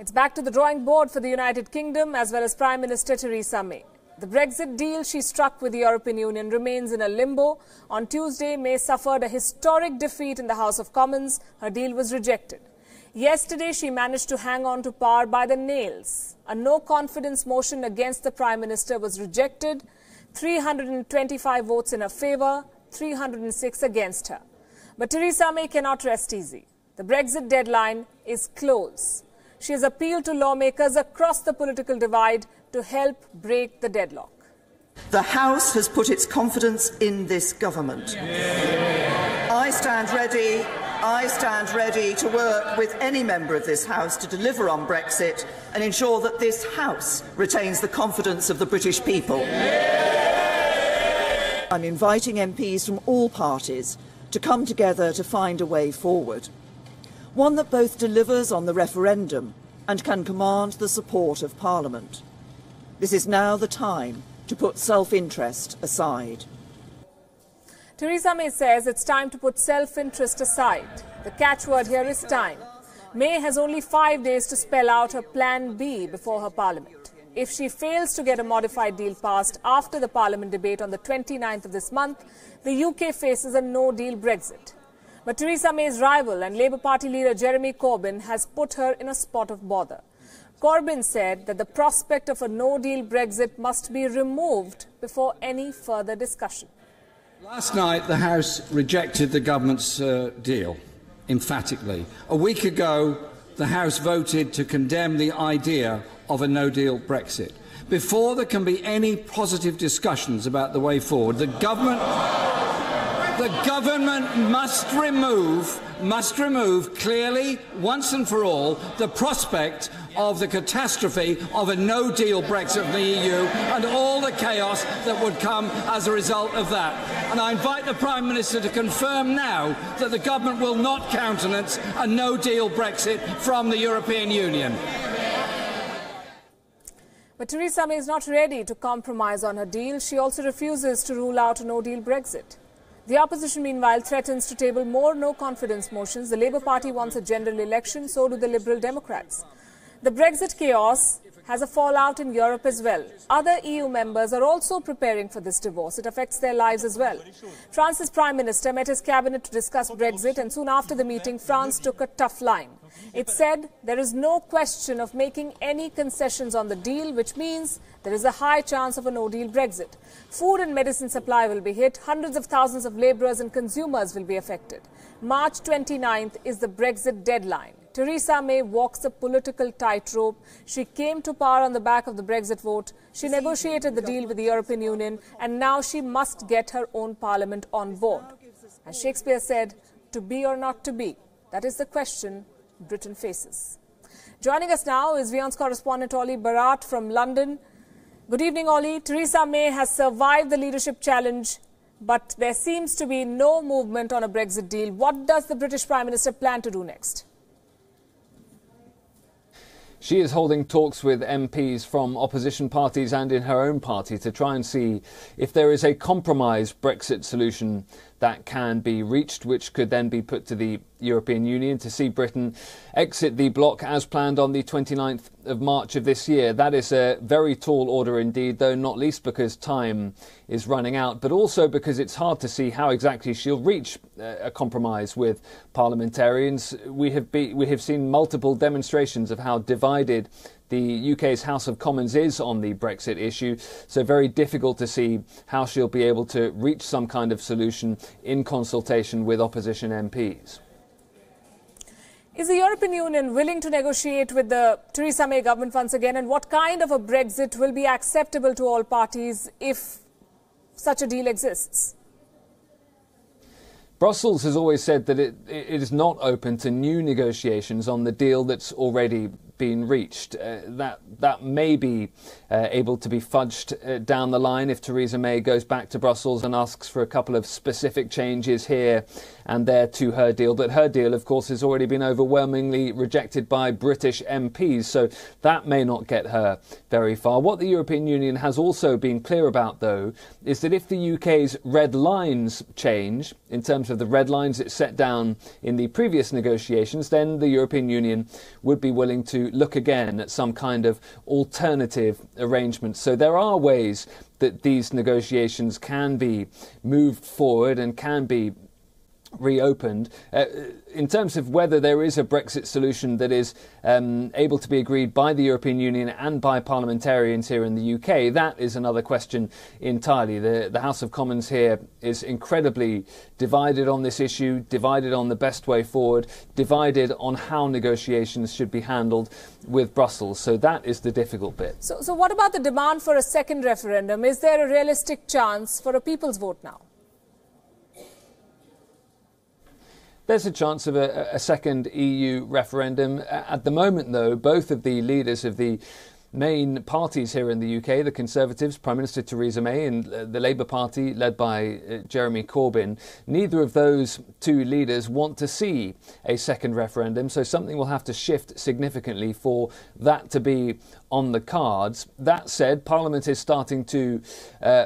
It's back to the drawing board for the United Kingdom as well as Prime Minister Theresa May. The Brexit deal she struck with the European Union remains in a limbo. On Tuesday, May suffered a historic defeat in the House of Commons. Her deal was rejected. Yesterday, she managed to hang on to power by the nails. A no-confidence motion against the Prime Minister was rejected. 325 votes in her favour, 306 against her. But Theresa May cannot rest easy. The Brexit deadline is close. She has appealed to lawmakers across the political divide to help break the deadlock. The House has put its confidence in this government. I stand ready to work with any member of this House to deliver on Brexit and ensure that this House retains the confidence of the British people. I'm inviting MPs from all parties to come together to find a way forward. One that both delivers on the referendum and can command the support of Parliament. This is now the time to put self-interest aside. Theresa May says it's time to put self-interest aside. The catchword here is time. May has only 5 days to spell out her Plan B before her Parliament. If she fails to get a modified deal passed after the Parliament debate on the 29th of this month, the UK faces a no-deal Brexit. But Theresa May's rival and Labour Party leader Jeremy Corbyn has put her in a spot of bother. Corbyn said that the prospect of a no-deal Brexit must be removed before any further discussion. Last night, the House rejected the government's deal, emphatically. A week ago, the House voted to condemn the idea of a no-deal Brexit. Before there can be any positive discussions about the way forward, the government must remove clearly, once and for all, the prospect of the catastrophe of a no-deal Brexit from the EU and all the chaos that would come as a result of that. And I invite the Prime Minister to confirm now that the government will not countenance a no-deal Brexit from the European Union. But Theresa May is not ready to compromise on her deal. She also refuses to rule out a no-deal Brexit. The opposition, meanwhile, threatens to table more no-confidence motions. The Labour Party wants a general election, so do the Liberal Democrats. The Brexit chaos has a fallout in Europe as well. Other EU members are also preparing for this divorce. It affects their lives as well. France's Prime Minister met his cabinet to discuss Brexit, and soon after the meeting, France took a tough line. It said there is no question of making any concessions on the deal, which means there is a high chance of a no-deal Brexit. Food and medicine supply will be hit. Hundreds of thousands of labourers and consumers will be affected. March 29th is the Brexit deadline. Theresa May walks a political tightrope. She came to power on the back of the Brexit vote. She negotiated the deal with the European Union, and now she must get her own parliament on board. As Shakespeare said, to be or not to be, that is the question Britain faces. Joining us now is Wion's correspondent Ollie Bharat from London. Good evening, Ollie. Theresa May has survived the leadership challenge, but there seems to be no movement on a Brexit deal. What does the British Prime Minister plan to do next? She is holding talks with MPs from opposition parties and in her own party to try and see if there is a compromise Brexit solution that can be reached, which could then be put to the European Union to see Britain exit the bloc as planned on the 29th of March of this year. That is a very tall order indeed, though not least because time is running out, but also because it's hard to see how exactly she'll reach a compromise with parliamentarians. We have seen multiple demonstrations of how divided the UK's House of Commons is on the Brexit issue, so very difficult to see how she'll be able to reach some kind of solution in consultation with opposition MPs. Is the European Union willing to negotiate with the Theresa May government once again, and what kind of a Brexit will be acceptable to all parties if such a deal exists? Brussels has always said that it is not open to new negotiations on the deal that's already been reached. That may be able to be fudged down the line if Theresa May goes back to Brussels and asks for a couple of specific changes here and there to her deal. But her deal, of course, has already been overwhelmingly rejected by British MPs, so that may not get her very far. What the European Union has also been clear about, though, is that if the UK's red lines change, in terms of the red lines it set down in the previous negotiations, then the European Union would be willing to look again at some kind of alternative arrangement. So there are ways that these negotiations can be moved forward and can be reopened. In terms of whether there is a Brexit solution that is able to be agreed by the European Union and by parliamentarians here in the UK, that is another question entirely. The House of Commons here is incredibly divided on this issue, divided on the best way forward, divided on how negotiations should be handled with Brussels. So that is the difficult bit. So what about the demand for a second referendum? Is there a realistic chance for a people's vote now? There's a chance of a second EU referendum. At the moment, though, both of the leaders of the main parties here in the UK, the Conservatives, Prime Minister Theresa May, and the Labour Party, led by Jeremy Corbyn, neither of those two leaders want to see a second referendum, so something will have to shift significantly for that to be on the cards. That said, Parliament is starting to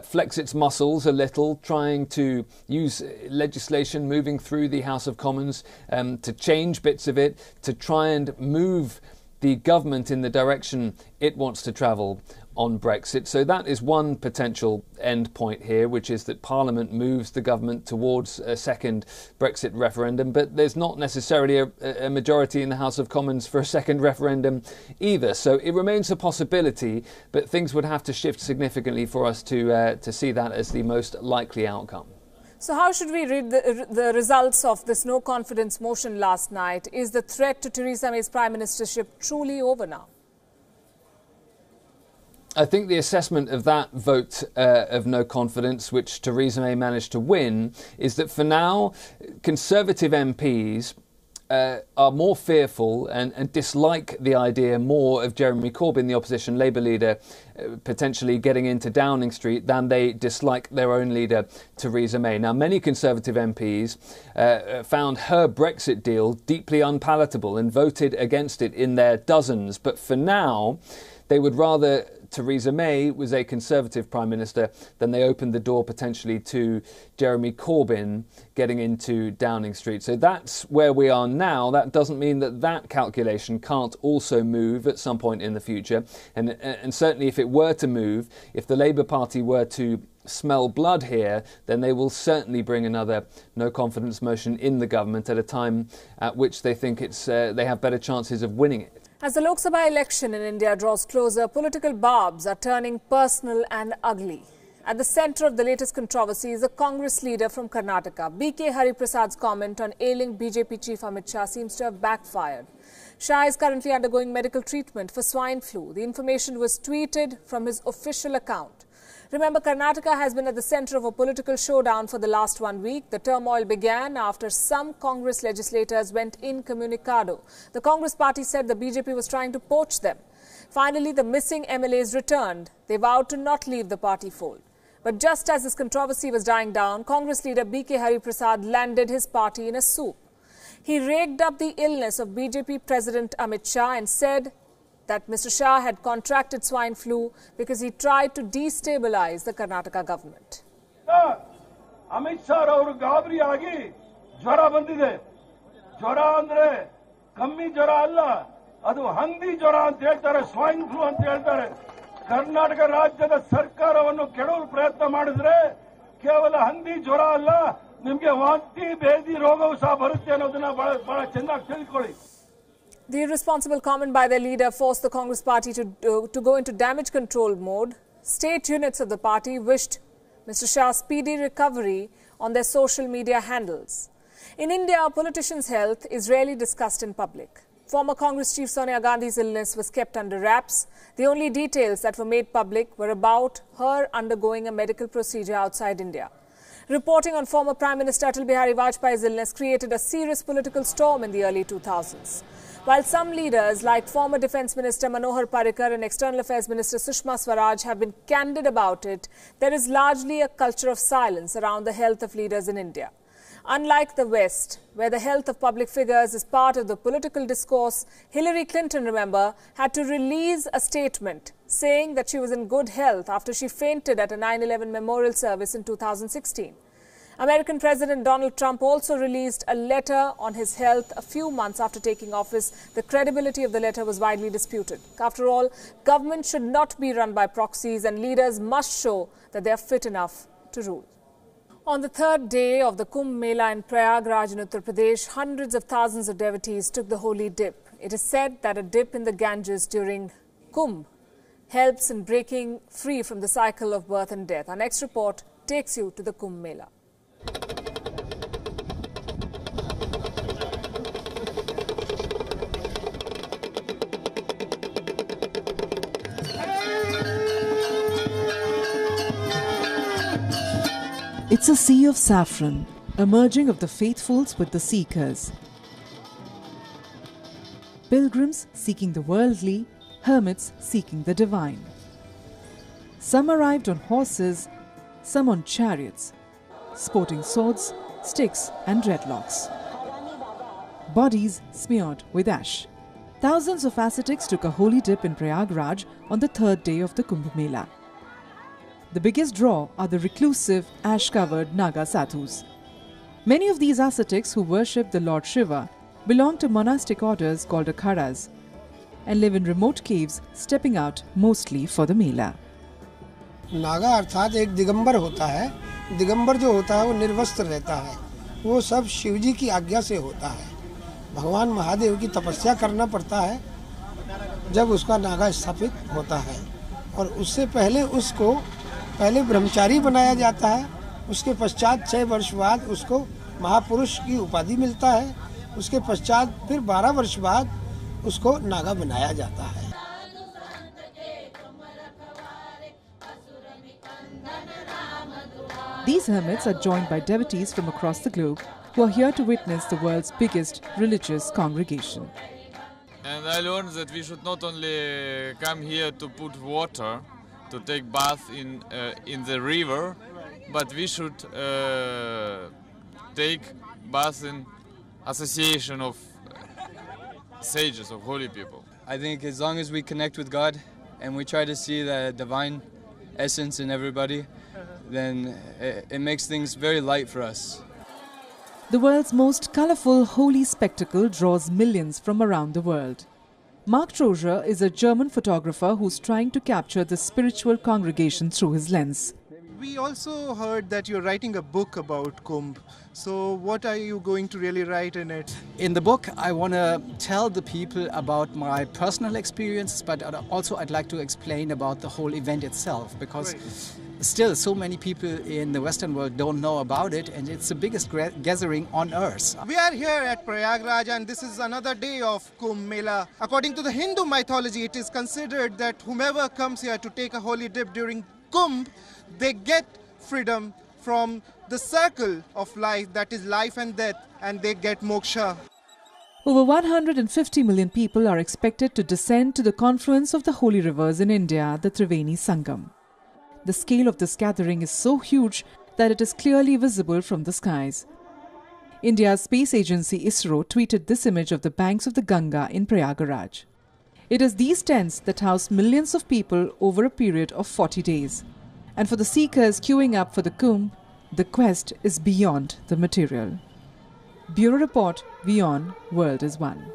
flex its muscles a little, trying to use legislation moving through the House of Commons to change bits of it, to try and move the government in the direction it wants to travel on Brexit. So that is one potential end point here, which is that Parliament moves the government towards a second Brexit referendum. But there's not necessarily a majority in the House of Commons for a second referendum either. So it remains a possibility, but things would have to shift significantly for us to see that as the most likely outcome. So how should we read the results of this no-confidence motion last night? Is the threat to Theresa May's prime ministership truly over now? I think the assessment of that vote of no confidence, which Theresa May managed to win, is that for now, Conservative MPs are more fearful and dislike the idea more of Jeremy Corbyn, the opposition Labour leader, potentially getting into Downing Street than they dislike their own leader, Theresa May. Now, many Conservative MPs found her Brexit deal deeply unpalatable and voted against it in their dozens. But for now, they would rather Theresa May was a Conservative Prime Minister than they opened the door potentially to Jeremy Corbyn getting into Downing Street. So that's where we are now. That doesn't mean that that calculation can't also move at some point in the future. And certainly if it were to move, if the Labour Party were to smell blood here, then they will certainly bring another no confidence motion in the government at a time at which they think they have better chances of winning it. As the Lok Sabha election in India draws closer, political barbs are turning personal and ugly. At the centre of the latest controversy is a Congress leader from Karnataka. B.K. Hariprasad's comment on ailing BJP chief Amit Shah seems to have backfired. Shah is currently undergoing medical treatment for swine flu. The information was tweeted from his official account. Remember, Karnataka has been at the centre of a political showdown for the last 1 week. The turmoil began after some Congress legislators went incommunicado. The Congress party said the BJP was trying to poach them. Finally, the missing MLAs returned. They vowed to not leave the party fold. But just as this controversy was dying down, Congress leader B.K. Hariprasad landed his party in a soup. He raked up the illness of BJP President Amit Shah and said that Mr. Shah had contracted swine flu because he tried to destabilize the Karnataka government. Amit Shah avaru gabri agi jwara bandide. Jwara andre kammi jwara alla, adu handi jwara anta heltare, swine flu anta heltare. Karnataka rajyada sarkaravannu kedulu prayatna madidre kevala handi jwara alla, nimge vanti bedi rogavu sah barutte annodana bala chennagi tilkolli. The irresponsible comment by their leader forced the Congress party to go into damage control mode. State units of the party wished Mr. Shah's speedy recovery on their social media handles. In India, a politician's health is rarely discussed in public. Former Congress chief Sonia Gandhi's illness was kept under wraps. The only details that were made public were about her undergoing a medical procedure outside India. Reporting on former Prime Minister Atal Bihari Vajpayee's illness created a serious political storm in the early 2000s. While some leaders like former Defence Minister Manohar Parrikar and External Affairs Minister Sushma Swaraj have been candid about it, there is largely a culture of silence around the health of leaders in India. Unlike the West, where the health of public figures is part of the political discourse, Hillary Clinton, remember, had to release a statement saying that she was in good health after she fainted at a 9/11 memorial service in 2016. American President Donald Trump also released a letter on his health a few months after taking office. The credibility of the letter was widely disputed. After all, government should not be run by proxies and leaders must show that they are fit enough to rule. On the third day of the Kumbh Mela in Prayagraj in Uttar Pradesh, hundreds of thousands of devotees took the holy dip. It is said that a dip in the Ganges during Kumbh helps in breaking free from the cycle of birth and death. Our next report takes you to the Kumbh Mela. It's a sea of saffron, a merging of the faithfuls with the seekers. Pilgrims seeking the worldly, hermits seeking the divine. Some arrived on horses, some on chariots, sporting swords, sticks and dreadlocks. Bodies smeared with ash. Thousands of ascetics took a holy dip in Prayagraj on the third day of the Kumbh Mela. The biggest draw are the reclusive, ash-covered Naga sadhus. Many of these ascetics who worship the Lord Shiva belong to monastic orders called akhadas and live in remote caves, stepping out mostly for the Mela. Naga अर्थात एक दिगंबर होता है। दिगंबर जो होता है वो निर्वस्त्र रहता है। वो सब शिवजी की आज्ञा से होता है। भगवान महादेव की तपस्या करना पड़ता है जब उसका नागा स्थापित होता है और उससे पहले उसको ब्रह्मचारी बनाया जाता है। उसके पश्चात 6 वर्ष बाद उसको महापुरुष की उपाधि मिलता है। उसके पश्चात फिर 12 वर्ष बाद उसको नागा बनाया जाता है। These hermits are joined by devotees from across the globe who are here to witness the world's biggest religious congregation. And I learned that we should not only come here to put water, to take bath in the river, but we should take bath in association of sages, of holy people. I think as long as we connect with God and we try to see the divine essence in everybody, then it makes things very light for us. The world's most colourful holy spectacle draws millions from around the world. Mark Trojer is a German photographer who's trying to capture the spiritual congregation through his lens. We also heard that you're writing a book about Kumbh. So what are you going to really write in it? In the book, I want to tell the people about my personal experiences, but also I'd like to explain about the whole event itself, because still so many people in the Western world don't know about it, and it's the biggest gathering on earth. We are here at Prayagraj and this is another day of Kumbh Mela. According to the Hindu mythology, it is considered that whomever comes here to take a holy dip during Kumbh, they get freedom from the circle of life, that is life and death, and they get moksha. Over 150 million people are expected to descend to the confluence of the holy rivers in India, the Triveni Sangam. The scale of this gathering is so huge that it is clearly visible from the skies. India's space agency ISRO tweeted this image of the banks of the Ganga in Prayagraj. It is these tents that house millions of people over a period of 40 days. And for the seekers queuing up for the Kumbh, the quest is beyond the material. Bureau Report, Wion, World is One.